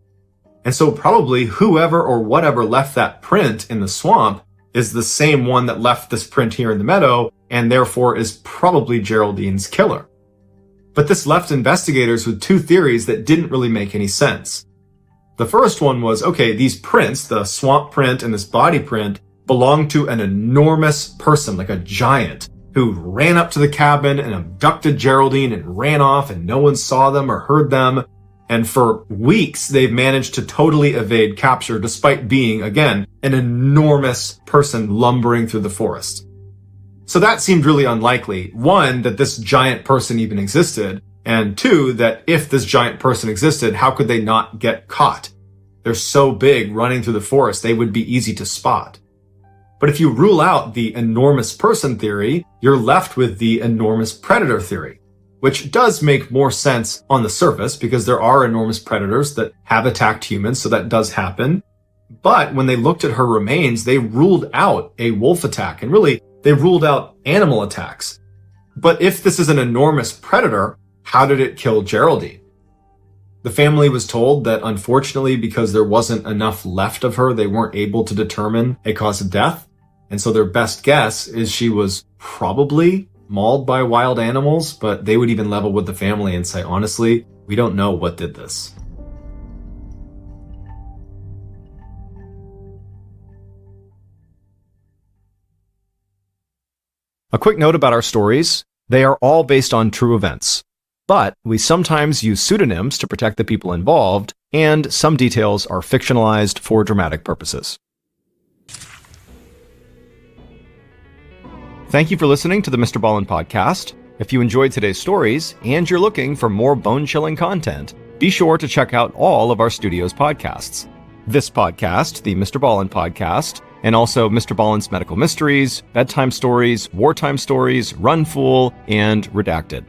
[SPEAKER 2] And so probably whoever or whatever left that print in the swamp is the same one that left this print here in the meadow, and therefore is probably Geraldine's killer. But this left investigators with two theories that didn't really make any sense. The first one was, okay, these prints, the swamp print and this body print, belong to an enormous person, like a giant, who ran up to the cabin and abducted Geraldine and ran off and no one saw them or heard them. And for weeks, they've managed to totally evade capture despite being, again, an enormous person lumbering through the forest. So that seemed really unlikely. One, that this giant person even existed. And two, that if this giant person existed, how could they not get caught? They're so big running through the forest, they would be easy to spot. But if you rule out the enormous person theory, you're left with the enormous predator theory, which does make more sense on the surface because there are enormous predators that have attacked humans, so that does happen. But when they looked at her remains, they ruled out a wolf attack, and really, they ruled out animal attacks. But if this is an enormous predator, how did it kill Geraldine? The family was told that unfortunately, because there wasn't enough left of her, they weren't able to determine a cause of death. And so their best guess is she was probably mauled by wild animals, but they would even level with the family and say, honestly, we don't know what did this.
[SPEAKER 1] A quick note about our stories. They are all based on true events, but we sometimes use pseudonyms to protect the people involved, and some details are fictionalized for dramatic purposes. Thank you for listening to the MrBallen podcast. If you enjoyed today's stories and you're looking for more bone-chilling content, be sure to check out all of our studio's podcasts. This podcast, the MrBallen podcast, and also MrBallen's Medical Mysteries, Bedtime Stories, Wartime Stories, Run Fool, and Redacted.